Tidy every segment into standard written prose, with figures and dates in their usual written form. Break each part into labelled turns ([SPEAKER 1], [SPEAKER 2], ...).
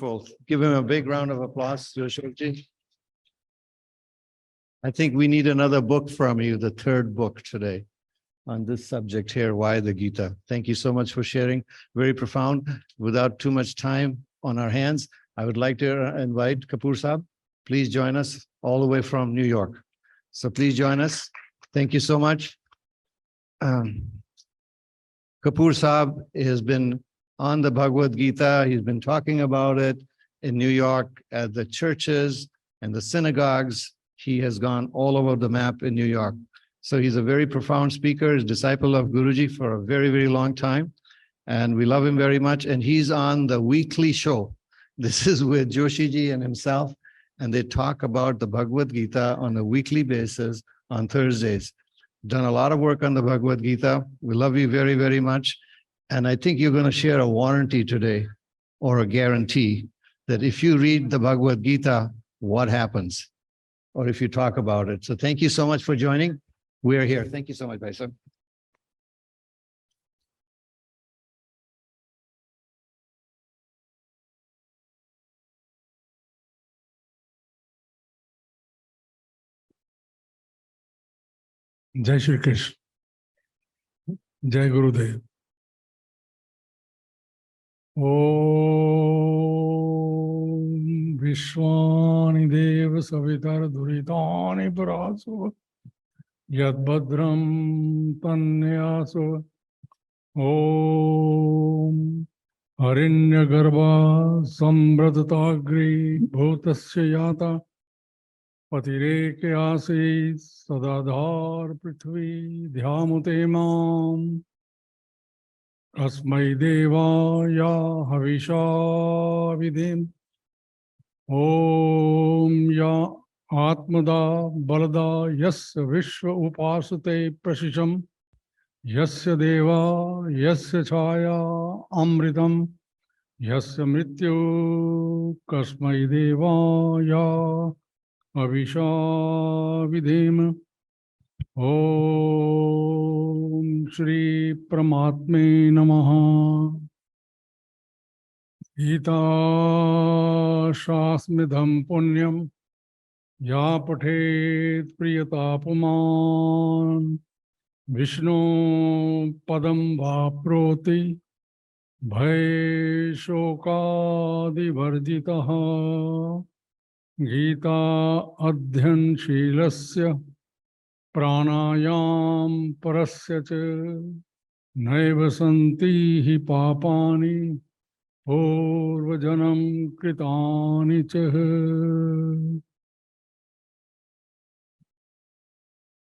[SPEAKER 1] Wonderful. Give him a big round of applause, Joshiji. I think we need another book from you, the third book today on this subject here, why the Gita. Thank you so much for sharing. Very profound. Without too much time on our hands, I would like to invite Kapoor Saab. Please join us all the way from New York. So please join us. Thank you so much. Kapoor Saab has been on the Bhagavad Gita. He's been talking about it in New York at the churches and the synagogues. He has gone all over the map in New York. So he's a very profound speaker, he's a disciple of Guruji for a very, very long time. And we love him very much. And he's on the weekly show. This is with Joshiji and himself. And they talk about the Bhagavad Gita on a weekly basis on Thursdays. Done a lot of work on the Bhagavad Gita. We love you very, very much. And I think you're going to share a warranty today or a guarantee that if you read the Bhagavad Gita, what happens? Or if you talk about it. So thank you so much for joining. We're here. Thank you so much, Bhaisam.
[SPEAKER 2] Jai Shri Krishna. Jai Gurudev. Om Vishwani Deva Savitar Duritani Paraso Yad Bhadram Tanyaso Om Harinya Garbha Sambratatagri Bhutasya Yata Patireke Asi Sadadhar Prithvi Dhyamute Mam Asmai Devaya Havisha Vidhim Om Ya Atmada Balada Yasya Vishwa Upasate Prashisham Yasya Deva Yasya Chaya Amritam Yasya Mrityu Kasmai Devaya Havisha Vidhim Om Shri Paramatme Namaha Gita Shasmidham Punyam Ya Pathet Priyatapuman Vishnu Padam Vaproti Bhai Shokadi Varjitaha Gita Adhyan Shilasya Pranayam Parasya Cha Naiva Santi Hi Papani Purvajanam Kritani Cha.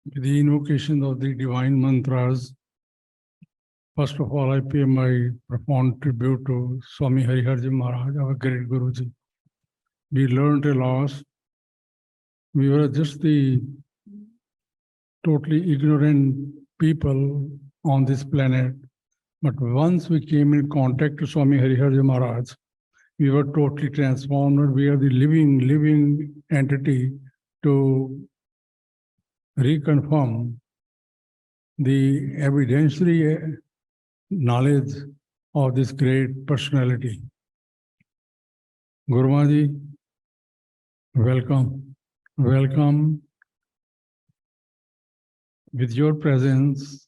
[SPEAKER 2] With the invocation of the divine mantras, first of all, I pay my profound tribute to Swami Hariharji Maharaj, our great Guruji. We learned a lot. We were just the totally ignorant people on this planet. But once we came in contact with Swami Hariharji Maharaj, we were totally transformed. We are the living entity to reconfirm the evidentiary knowledge of this great personality. Guru Maharaj, welcome. Welcome. With your presence,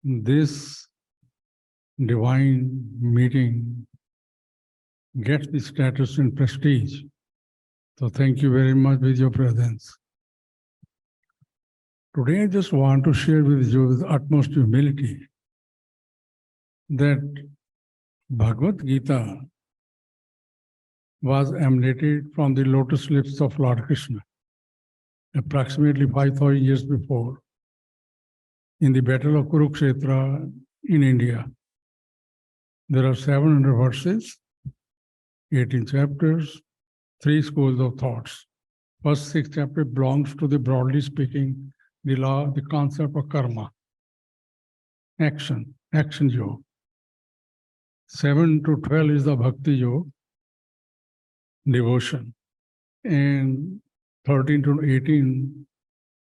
[SPEAKER 2] this divine meeting gets the status and prestige. So thank you very much with your presence. Today I just want to share with you with utmost humility that Bhagavad Gita was emanated from the lotus lips of Lord Krishna approximately 5,000 years before in the battle of Kurukshetra in India. There are 700 verses, 18 chapters, 3 schools of thoughts. First 6 chapters belongs to the broadly speaking, the law, the concept of karma, action yoga. 7 to 12 is the bhakti yoga, devotion. And 13 to 18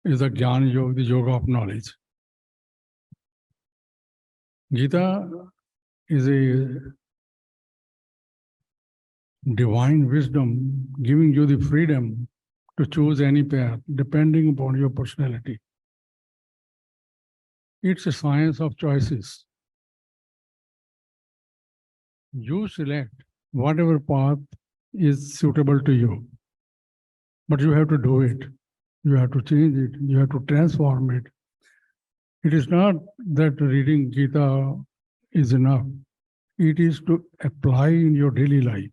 [SPEAKER 2] is the jnana yoga, the yoga of knowledge. Gita is a divine wisdom giving you the freedom to choose any path depending upon your personality. It's a science of choices. You select whatever path is suitable to you, but you have to do it. You have to change it. You have to transform it. It is not that reading Gita is enough. It is to apply in your daily life.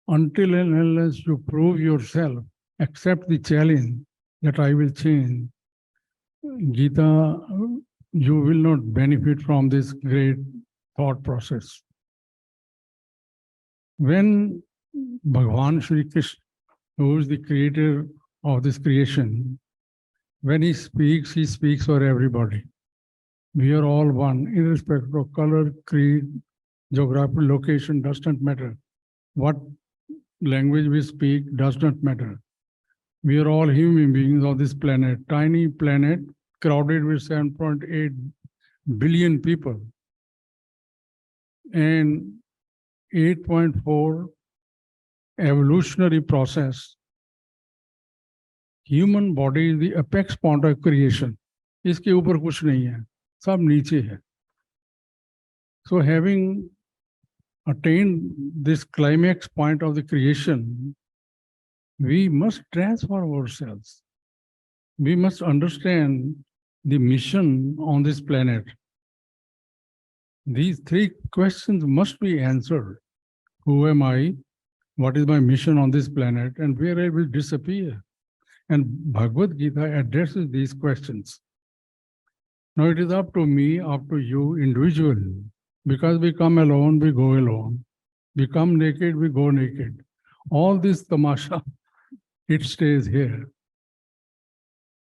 [SPEAKER 2] Until and unless you prove yourself, accept the challenge that I will change, Gita, you will not benefit from this great thought process. When Bhagavan Shri Krishna, who is the creator of this creation, when he speaks for everybody. We are all one, irrespective of color, creed, geographical location, does not matter. What language we speak does not matter. We are all human beings on this planet, tiny planet crowded with 7.8 billion people and 8.4 evolutionary process. Human body is the apex point of creation. इसके ऊपर कुछ नहीं है, सब नीचे है. So having attained this climax point of the creation, we must transform ourselves. We must understand the mission on this planet. These three questions must be answered. Who am I? What is my mission on this planet? And where I will disappear? And Bhagavad Gita addresses these questions. Now it is up to me, up to you individually. Because we come alone, we go alone. We come naked, we go naked. All this tamasha, it stays here.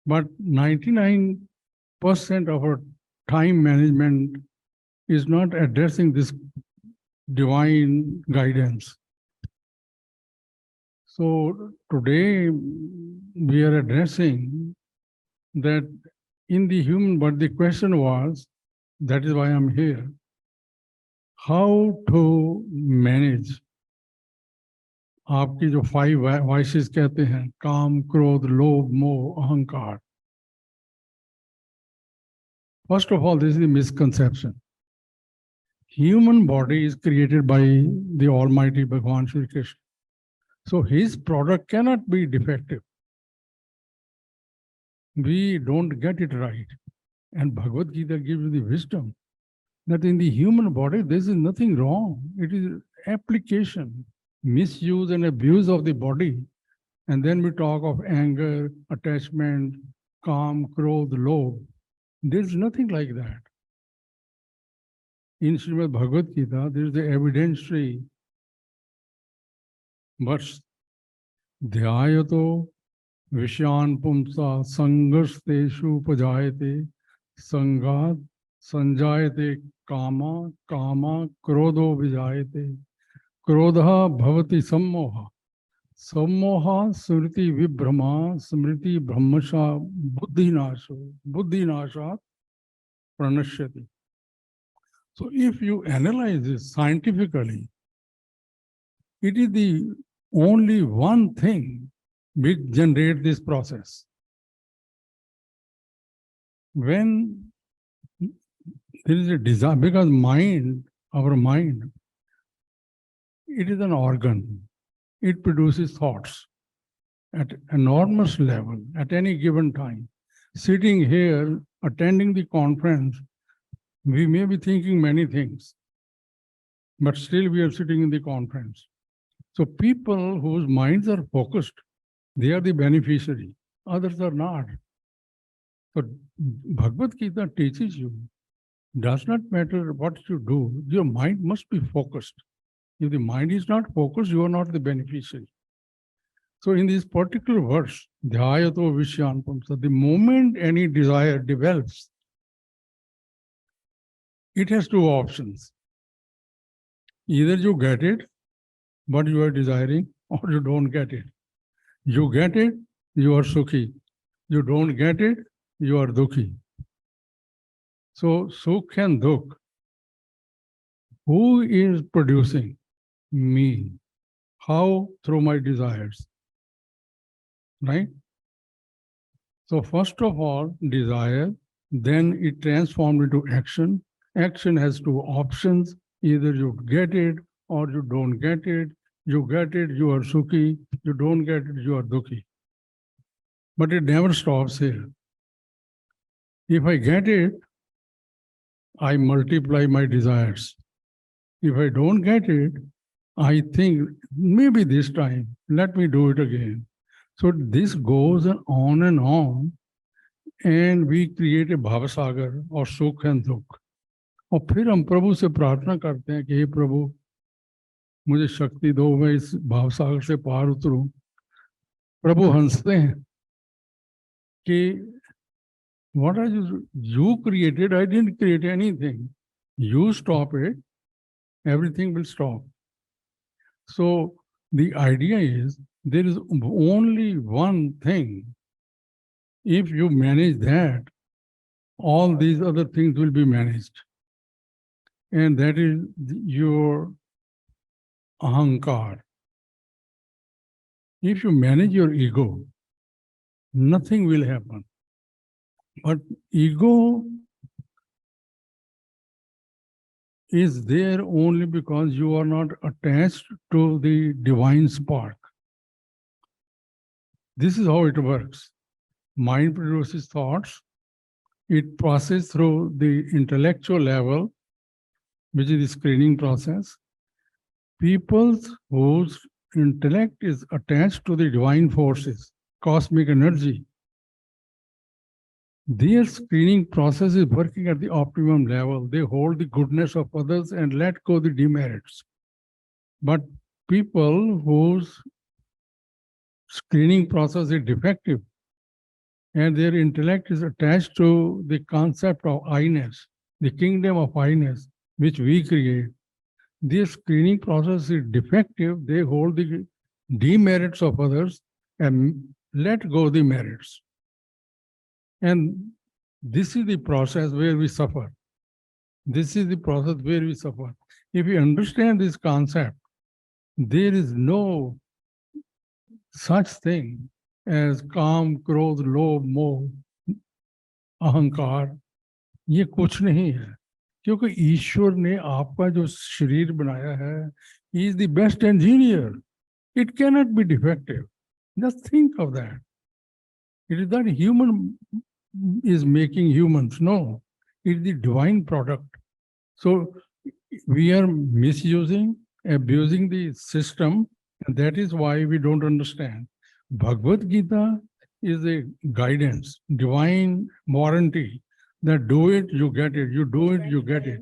[SPEAKER 2] But 99% of our time management is not addressing this divine guidance. So today we are addressing that in the human body, the question was, that is why I'm here, how to manage आपकी जो 5 vices कहते हैं, काम, क्रोध, लोभ, मोह, अहंकार. First of all, this is the misconception. Human body is created by the Almighty Bhagavan Shri Krishna. So his product cannot be defective. We don't get it right. And Bhagavad Gita gives you the wisdom that in the human body, there is nothing wrong. It is application, misuse and abuse of the body. And then we talk of anger, attachment, काम, क्रोध, लोभ. There is nothing like that. In Srimad Bhagavad Gita, there is the evidentiary verse. Dhyayato Vishyan Pumsa Sangarsteshu Pajayate Sangat Sanjayate Kama Kama Krodho Vijayate Krodha Bhavati Sammoha Sammoha Smriti Vibhrama Smriti Brahmasha Buddhi Nasha Pranashyati. So if you analyze this scientifically, it is the only one thing which generates this process. When there is a desire, because mind, our mind, it is an organ. It produces thoughts at enormous level at any given time. Sitting here, attending the conference, we may be thinking many things, but still we are sitting in the conference. So people whose minds are focused, they are the beneficiary, others are not. So Bhagavad Gita teaches you, does not matter what you do, your mind must be focused. If the mind is not focused, you are not the beneficiary. So in this particular verse, Dhyayato Vishyan Pumsa, the moment any desire develops, it has two options. Either you get it, what you are desiring, or you don't get it. You get it, you are sukhi. You don't get it, you are dukhi. So sukh and dukh, who is producing? Me. How? Through my desires. Right? So first of all, desire, then it transformed into action. Action has two options. Either you get it or you don't get it. You get it, you are sukhi. You don't get it, you are dukhi. But it never stops here. If I get it, I multiply my desires. If I don't get it, I think maybe this time, let me do it again. So this goes on and we create a bhavasagar or sukh and dukh. और फिर हम प्रभु से प्रार्थना करते हैं कि हे प्रभु मुझे शक्ति दो, मैं इस भावसागर से पार उतरूं। प्रभु हंसते हैं कि what are you created? I didn't create anything. You stop it, everything will stop. So the idea is there is only one thing. If you manage that, all these other things will be managed. And that is your ahankar. If you manage your ego, nothing will happen. But ego is there only because you are not attached to the divine spark. This is how it works. Mind produces thoughts. It passes through the intellectual level, which is the screening process. People whose intellect is attached to the divine forces, cosmic energy, their screening process is working at the optimum level. They hold the goodness of others and let go the demerits. But people whose screening process is defective and their intellect is attached to the concept of I-ness, the kingdom of I-ness, which we create, their screening process is defective. They hold the demerits of others and let go the merits. And this is the process where we suffer. This is the process where we suffer. If you understand this concept, there is no such thing as काम, क्रोध, लोभ, मोह, अहंकार. ये कुछ नहीं है, क्योंकि ईश्वर ने आपका जो शरीर बनाया है, he is the best engineer. It cannot be defective. Just think of that. It is not human is making humans. No, it is the divine product. So we are misusing, abusing the system, and that is why we don't understand. Bhagavad Gita is a guidance, divine warranty that do it, you get it. You do it, you get it.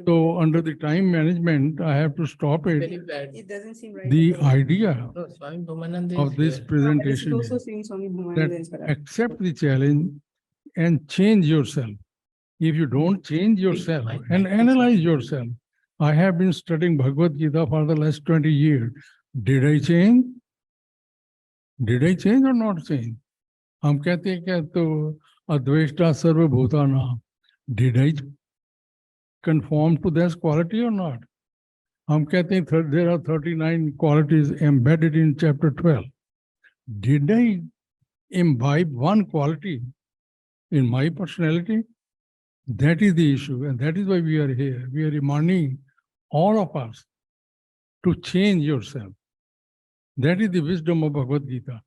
[SPEAKER 2] So under the time management, I have to stop it.
[SPEAKER 3] Very bad.
[SPEAKER 4] It doesn't seem right.
[SPEAKER 2] The idea
[SPEAKER 3] No, Swami Bhumananda
[SPEAKER 2] of
[SPEAKER 3] is
[SPEAKER 2] this
[SPEAKER 3] here.
[SPEAKER 4] It
[SPEAKER 2] presentation
[SPEAKER 4] also
[SPEAKER 2] is
[SPEAKER 4] seems Swami Bhumananda
[SPEAKER 2] that
[SPEAKER 4] is correct.
[SPEAKER 2] accept the challenge and change yourself. If you don't change yourself and analyze yourself, I have been studying Bhagavad Gita for the last 20 years. Did I change? Did I change or not change? हम कहते हैं क्या तो अद्वेष्टा सर्वभूतानां. Did I conform to this quality or not? हम कहते हैं there are 39 qualities embedded in chapter 12. Did I imbibe one quality in my personality? That is the issue, and that is why we are here. We are reminding all of us to change yourself. That is the wisdom of Bhagavad Gita.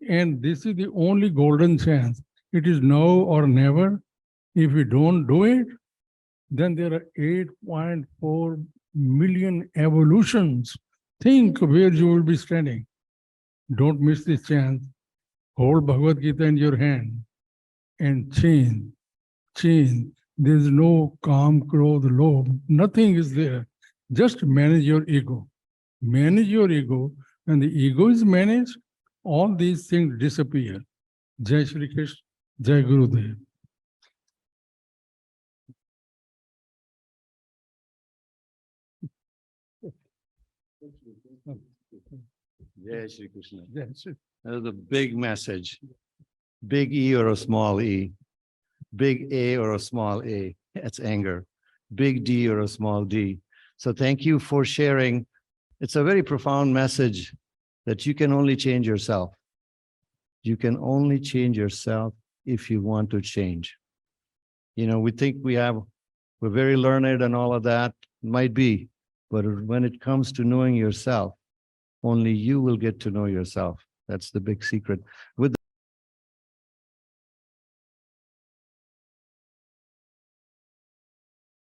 [SPEAKER 2] And this is the only golden chance. It is now or never. If we don't do it, then there are 8.4 million evolutions. Think where you will be standing. Don't miss this chance. Hold Bhagavad Gita in your hand and change. Change. There is no calm, krodh, lobh. Nothing is there. Just manage your ego. Manage your ego. When the ego is managed, all these things disappear. Jai Shri Krishna, Jai Gurudev.
[SPEAKER 1] Jai Shri Krishna.
[SPEAKER 2] Jai Shri.
[SPEAKER 1] That was a big message. Big E or a small e. Big A or a small a. That's anger. Big D or a small d. So thank you for sharing It's a very profound message that you can only change yourself. You can only change yourself if you want to change. You know, we think we're very learned and all of that, might be, but when it comes to knowing yourself, only you will get to know yourself. That's the big secret. With